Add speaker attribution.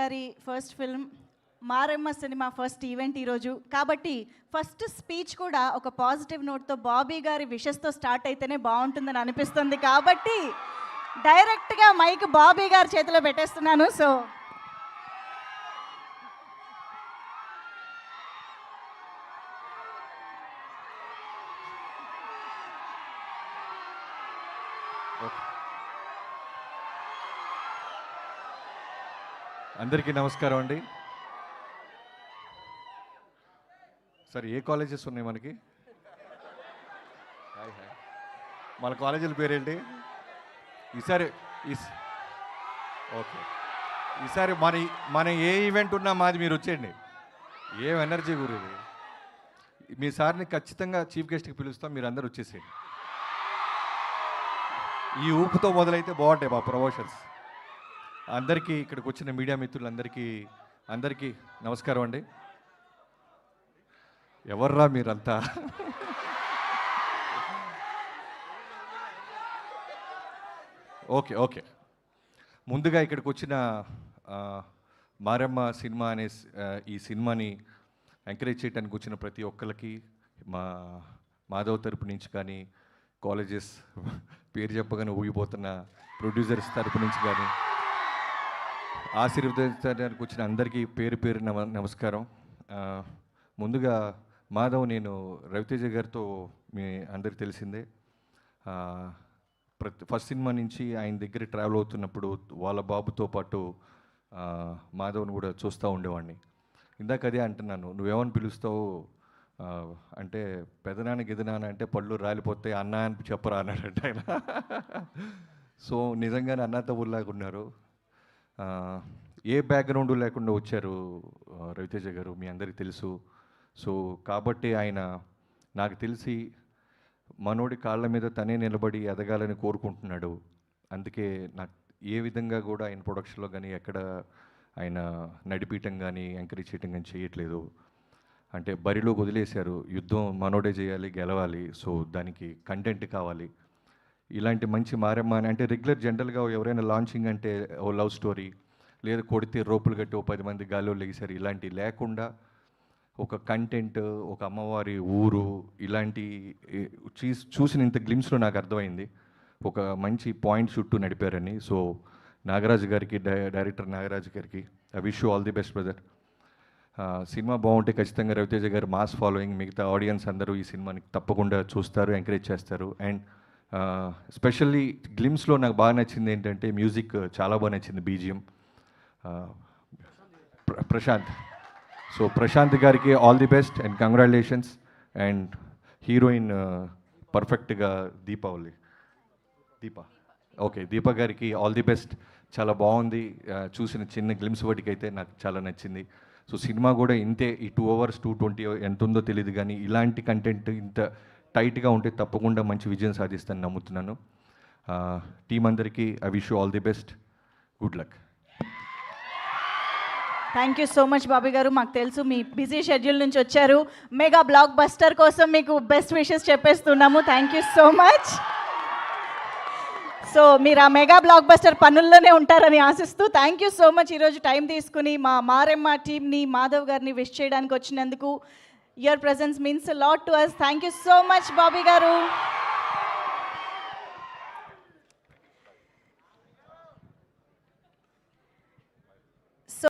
Speaker 1: గారి first film Maremma cinema first event ఈరోజు కాబట్టి ఫస్ట్ స్పీచ్ కూడా ఒక పాజిటివ్ నోట్తో బాబీ గారి విషెస్తో స్టార్ట్ అయితేనే బాగుంటుందని అనిపిస్తుంది. కాబట్టి డైరెక్ట్గా మైక్ బాబీ గారి చేతిలో పెట్టేస్తున్నాను. సో
Speaker 2: అందరికీ నమస్కారం అండి. సరే, ఏ కాలేజెస్ ఉన్నాయి మనకి? మన కాలేజీల పేరేంటి ఈసారి? ఓకే, ఈసారి మన ఏ ఈవెంట్ ఉన్నా మాది మీరు వచ్చేయండి. ఏం ఎనర్జీ గురించి. మీ సార్ని ఖచ్చితంగా చీఫ్ గెస్ట్కి పిలుస్తాం, మీరు అందరు వచ్చేసేయండి. ఈ ఊపుతో మొదలైతే బాగుంటాయి మా ప్రమోషన్స్. అందరికీ ఇక్కడికి వచ్చిన మీడియా మిత్రులందరికీ నమస్కారం అండి. ఎవర్రా మీరంతా? ఓకే, ముందుగా ఇక్కడికి వచ్చిన మారెమ్మ సినిమా అనే ఈ సినిమాని ఎంకరేజ్ చేయడానికి వచ్చిన ప్రతి ఒక్కరికి మా మాధవ్ తరపు నుంచి కానీ, కాలేజెస్ పేరు చెప్పగానే ఊగిపోతున్న ప్రొడ్యూసర్స్ తరపు నుంచి కానీ ఆశీర్వదించడానికి వచ్చిన అందరికీ పేరు నమస్కారం. ముందుగా మాధవ్, నేను రవితేజ గారితో మీ అందరికి తెలిసిందే. ఫస్ట్ సినిమా నుంచి ఆయన దగ్గర ట్రావెల్ అవుతున్నప్పుడు వాళ్ళ బాబుతో పాటు మాధవ్ని కూడా చూస్తూ ఉండేవాడిని. ఇందాక అదే అంటున్నాను, నువ్వేమని పిలుస్తావు అంటే పెదనాన్న గిదనాన్న అంటే పళ్ళు రాలిపోతాయి, అన్న అని చెప్పరా అన్నాడంటే ఆయన. సో నిజంగానే అన్న తమ్ముళ్ళలాగా ఉన్నారు. ఏ బ్యాక్గ్రౌండ్ లేకుండా వచ్చారు రవితేజ గారు, మీ అందరికీ తెలుసు. సో కాబట్టి ఆయన నాకు తెలిసి మనోడి కాళ్ళ మీద తనే నిలబడి ఎదగాలని కోరుకుంటున్నాడు. అందుకే నాకు ఏ విధంగా కూడా ఆయన ప్రొడక్షన్లో కానీ ఎక్కడ ఆయన నడిపీయటం కానీ ఎంకరేజ్ చేయటం కానీ చేయట్లేదు. అంటే బరిలో వదిలేశారు, యుద్ధం మనోడే చేయాలి, గెలవాలి. సో దానికి కంటెంట్ కావాలి. ఇలాంటి మంచి మారెమ్మ అంటే రెగ్యులర్ జనరల్గా ఎవరైనా లాంచింగ్ అంటే ఓ లవ్ స్టోరీ, లేదా కొడితే రోపులు కట్టి ఓ 10 మంది గాల్లో లెగిసారు, ఇలాంటివి లేకుండా ఒక కంటెంట్, ఒక అమ్మవారి ఊరు, ఇలాంటి చూసిన ఇంత గ్లిమ్స్లో నాకు అర్థమైంది ఒక మంచి పాయింట్ చుట్టూ నడిపారని. సో నాగరాజు గారికి, డైరెక్టర్ నాగరాజు గారికి I wish you all the best brother. Cinema బాగుంటే ఖచ్చితంగా రవితేజ గారు మాస్ ఫాలోయింగ్, మిగతా ఆడియన్స్ అందరూ ఈ సినిమాని తప్పకుండా చూస్తారు, ఎంకరేజ్ చేస్తారు. అండ్ స్పెషల్లీ గ్లిమ్స్లో నాకు బాగా నచ్చింది ఏంటంటే మ్యూజిక్ చాలా బాగా నచ్చింది, బీజిఎం. ప్రశాంత్, సో ప్రశాంత్ గారికి all the best and congratulations. And heroine పర్ఫెక్ట్గా దీప గారికి ఆల్ ది బెస్ట్. చాలా బాగుంది, చూసిన చిన్న గ్లిమ్స్ వాటికి అయితే నాకు చాలా నచ్చింది. సో సినిమా కూడా ఇంతే, ఈ 2 hours 220 ఎంత ఉందో తెలియదు, కానీ ఇలాంటి కంటెంట్ ఇంత టైట్గా ఉంటే తప్పకుండా మంచి విజయం సాధిస్తానని నమ్ముతున్నాను. టీం అందరికీ I wish you all the best, good luck.
Speaker 1: Thank you so much Bobby గారు. మాకు తెలుసు మీ బిజీ షెడ్యూల్ నుంచి వచ్చారు, మెగా బ్లాక్ బస్టర్ కోసం మీకు బెస్ట్ విషెస్ చెప్పేస్తున్నాము. Thank you so much. So మీరు ఆ మెగా బ్లాక్ బస్టర్ పనుల్లోనే ఉంటారని ఆశిస్తూ థ్యాంక్ యూ సో మచ్. ఈరోజు టైం తీసుకుని మా మారెమ్మ టీమ్ని, మాధవ్ గారిని విష్ చేయడానికి వచ్చినందుకు. Your presence means a lot to us. Thank you so much Bobby గారు.